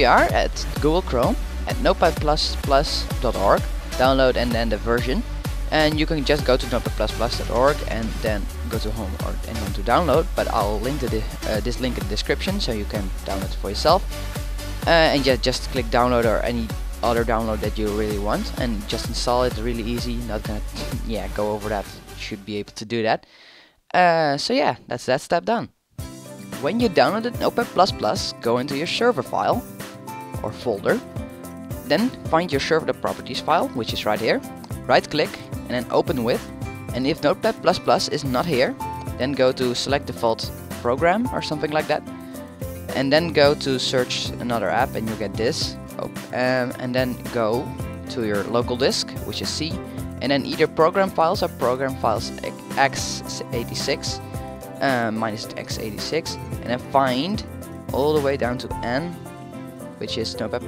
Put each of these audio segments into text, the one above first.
we are at Google Chrome at notepad++.org, download and then the version. And you can just go to notepad++.org and then go to home and then to download, but I'll link to this link in the description so you can download it for yourself. And just click download or any other download that you really want and just install it. Really easy, not gonna go over that, should be able to do that. So yeah, that's that step done. When you downloaded Notepad++, go into your server file or folder, then find your server.properties file, which is right here, right click and then open with, and if Notepad++ is not here, then go to select default program or something like that, and then go to search another app and you'll get this. And then go to your local disk, which is C, and then either program files or program files x86 minus x86, and then find all the way down to N, which is Notepad++.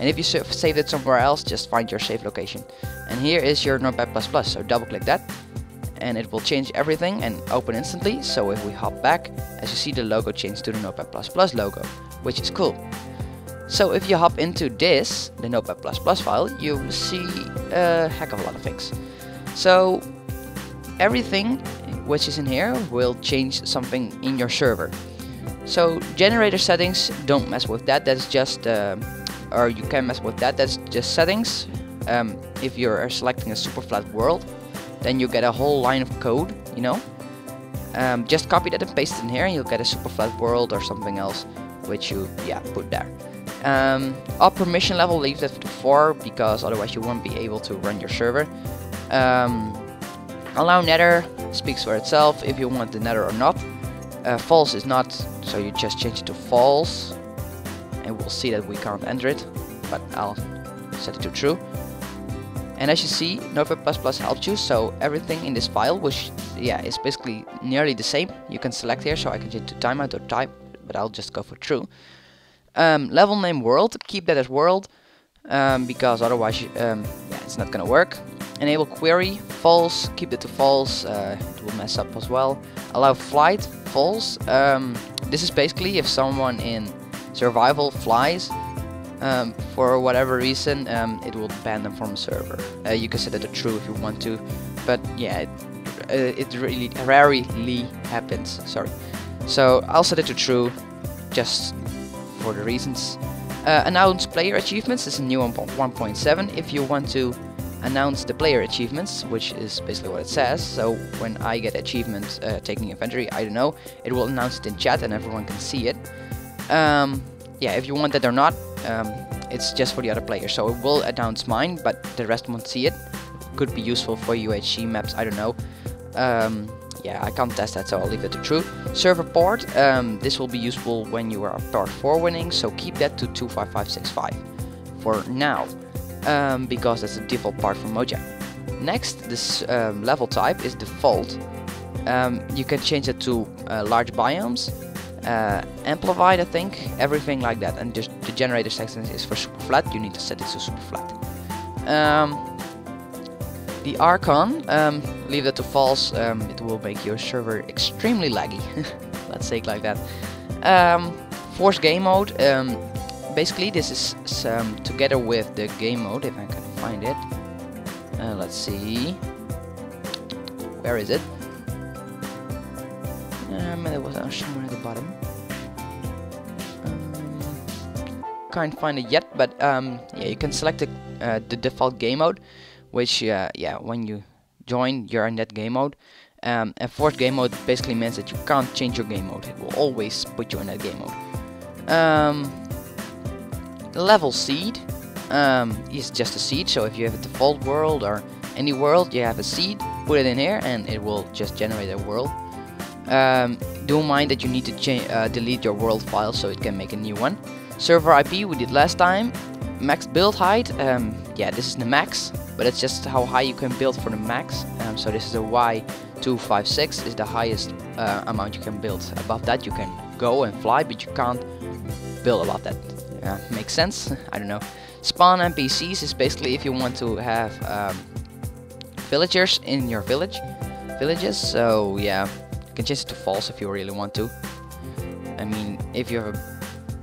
And if you saved it somewhere else, just find your save location. And here is your Notepad++, so double click that and it will change everything and open instantly. So if we hop back, as you see, the logo changed to the Notepad++ logo, which is cool. So if you hop into this, the Notepad++ file, you will see a heck of a lot of things. So everything which is in here will change something in your server. So generator settings, don't mess with that. That's just, or you can mess with that. That's just settings. If you're selecting a super flat world, then you get a whole line of code, you know. Just copy that and paste it in here and you'll get a super flat world or something else, which you put there. Our permission level, leave that to 4 because otherwise you won't be able to run your server. Allow nether, speaks for itself if you want the nether or not. False is not, so you just change it to false, and we'll see that we can't enter it, but I'll set it to true. And as you see, Notepad++ helps you, so everything in this file, which is basically nearly the same, you can select here, so I can change to timeout or type, but I'll just go for true. Level name world, keep that as world, because otherwise it's not gonna work. Enable query, false, keep it to false, it will mess up as well. Allow flight, false. This is basically if someone in survival flies, for whatever reason, it will ban them from a server. You can set it to true if you want to, but yeah, it really rarely happens, sorry. So I'll set it to true, just for the reasons. Announce player achievements is a new 1.7 if you want to announce the player achievements, which is basically what it says. So when I get achievements taking inventory, I don't know, it will announce it in chat and everyone can see it. If you want that or not, it's just for the other players, so it will announce mine but the rest won't see it. Could be useful for UHC maps, I don't know. I can't test that, so I'll leave it to true. Server port, this will be useful when you are port forwarding, so keep that to 25565 for now, because that's the default part for Mojang. Next, this level type is default. You can change it to large biomes, amplified, I think, everything like that, and just the generator section is for super flat. You need to set it to super flat. The Archon, leave that to false. It will make your server extremely laggy. Let's say it like that. Force game mode. Basically, this is together with the game mode. If I can find it. Let's see. Where is it? It was somewhere at the bottom. Can't find it yet, but you can select the default game mode, which when you join, you're in that game mode. And forced game mode basically means that you can't change your game mode. It will always put you in that game mode. Level seed is just a seed, so if you have a default world or any world, you have a seed, put it in here and it will just generate a world. Don't mind that you need to delete your world file so it can make a new one. Server IP we did last time. Max build height, this is the max, but it's just how high you can build for the max. So this is a Y256 is the highest amount you can build. Above that you can go and fly, but you can't build above that. Makes sense? I don't know. Spawn NPCs is basically if you want to have villagers in your villages. So yeah, you can change it to false if you really want to. I mean, if you have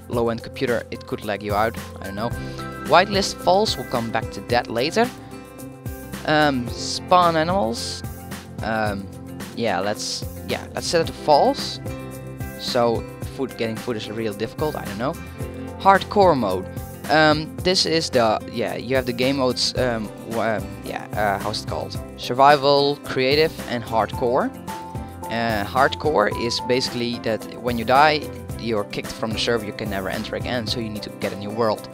low-end computer, it could lag you out. I don't know. Whitelist false. We'll come back to that later. Spawn animals. Let's set it to false. So getting food is real difficult. I don't know. Hardcore mode. This is the you have the game modes. How's it called? Survival, creative, and hardcore. Hardcore is basically that when you die, you're kicked from the server. You can never enter again. So you need to get a new world.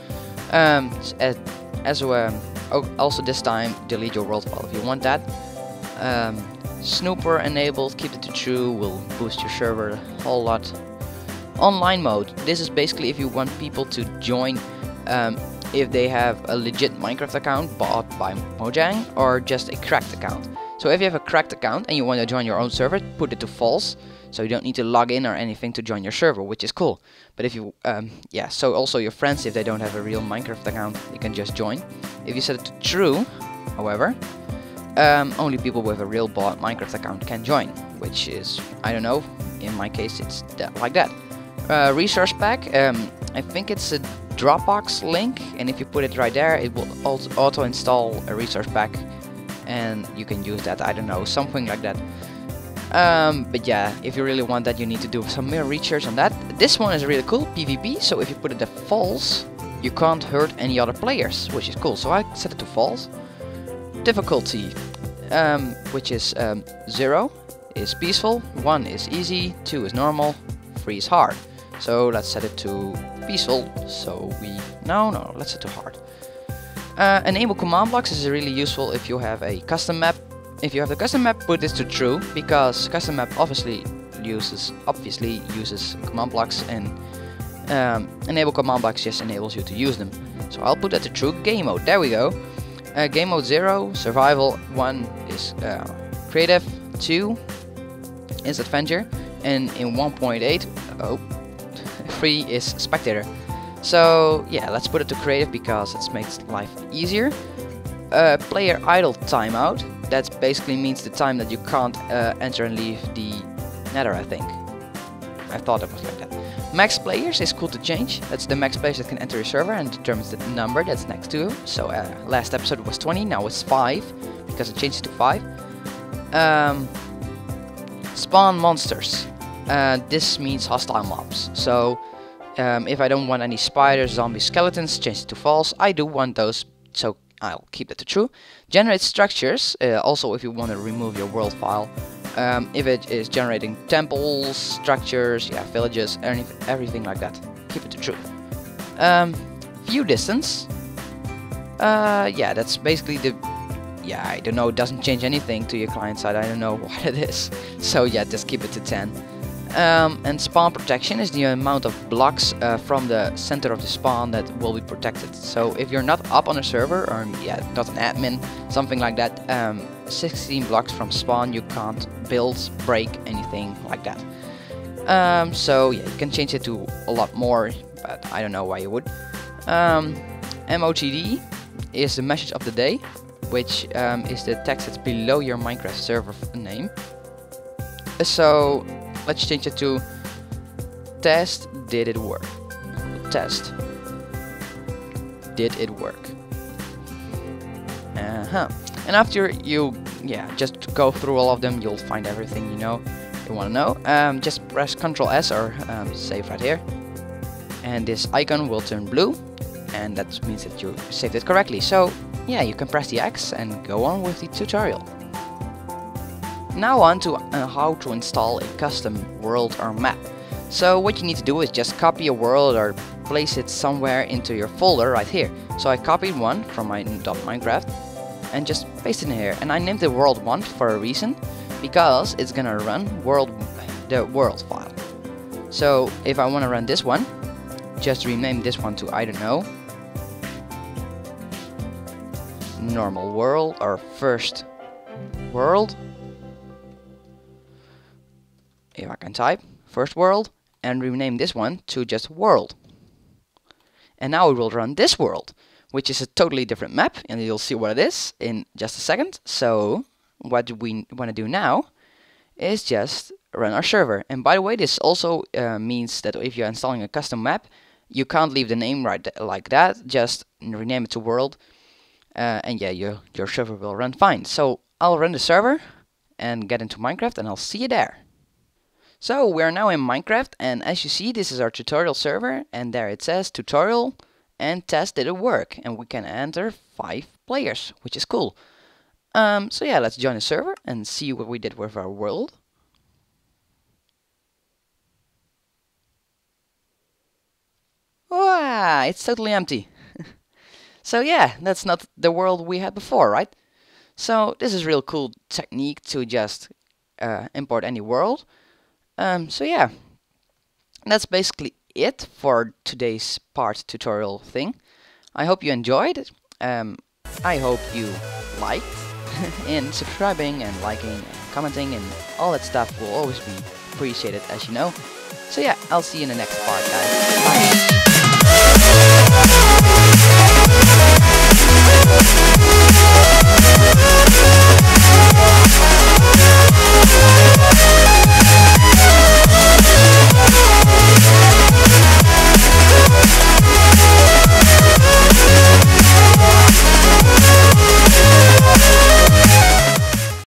Also this time, delete your world file if you want that. Snooper enabled. Keep it to true. Will boost your server a whole lot. Online mode. This is basically if you want people to join. If they have a legit Minecraft account bought by Mojang or just a cracked account. So if you have a cracked account and you want to join your own server, put it to false. So you don't need to log in or anything to join your server, which is cool. But if you, so also your friends, if they don't have a real Minecraft account, you can just join. If you set it to true, however, only people with a real bought Minecraft account can join, which is, I don't know, in my case it's like that. Resource pack, I think it's a Dropbox link, and if you put it right there, it will auto install a resource pack, and you can use that. I don't know, something like that. But yeah, if you really want that, you need to do some more research on that. This one is really cool, PvP. So if you put it to false, you can't hurt any other players, which is cool. So I set it to false. Difficulty, which is 0 is peaceful, 1 is easy, 2 is normal, 3 is hard. So let's set it to peaceful. So let's set it to hard. Enable command blocks is really useful if you have a custom map. If you have the custom map, put this to true, because custom map obviously uses command blocks, and enable command blocks just enables you to use them. So I'll put that to true. Game mode, there we go. Game mode 0, survival, 1 is creative, 2 is adventure, and in 1.8, 3 is spectator. So yeah, let's put it to creative because it makes life easier. Player idle timeout. That basically means the time that you can't enter and leave the nether, I think. I thought it was like that. Max players is cool to change. That's the max players that can enter your server and determines the number that's next to you. So last episode was 20, now it's 5 because it changed to 5. Spawn monsters. This means hostile mobs. So if I don't want any spiders, zombies, skeletons, change it to false. I do want those, so I'll keep that to true. Generate structures, also if you want to remove your world file. If it is generating temples, structures, villages, everything like that, keep it to true. View distance. That's basically the... I don't know, it doesn't change anything to your client side, I don't know what it is. So yeah, just keep it to 10. And spawn protection is the amount of blocks from the center of the spawn that will be protected. So if you're not up on a server, or not an admin, something like that, 16 blocks from spawn, you can't build, break, anything like that. You can change it to a lot more, but I don't know why you would. MOTD is the message of the day, which is the text that's below your Minecraft server name. So let's change it to test, did it work? Test, did it work? And after you, just go through all of them, you'll find everything you want to know. Just press Ctrl S or save right here. And this icon will turn blue, and that means that you saved it correctly. So you can press the X and go on with the tutorial. Now on to how to install a custom world or map. So what you need to do is just copy a world or place it somewhere into your folder right here. So I copied one from my .minecraft and just paste it in here. And I named it world 1 for a reason, because it's gonna run the world file. So if I want to run this one, just rename this one to, I don't know, normal world or first world. If I can type first world, and rename this one to just world. And now it will run this world, which is a totally different map, and you'll see what it is in just a second. So what we want to do now is just run our server. And by the way, this also means that if you're installing a custom map, You can't leave the name right like that, just rename it to world, and yeah, your server will run fine. So I'll run the server and get into Minecraft, and I'll see you there. So we're now in Minecraft, and as you see, this is our tutorial server, and there it says tutorial and test did it work, and we can enter 5 players, which is cool. So yeah, let's join the server and see what we did with our world. Wow, it's totally empty. So yeah, that's not the world we had before, right? So this is real cool technique to just import any world. So yeah, that's basically it for today's part tutorial thing. I hope you enjoyed. I hope you liked, and subscribing and liking and commenting and all that stuff will always be appreciated, as you know. So yeah, I'll see you in the next part, guys. Bye.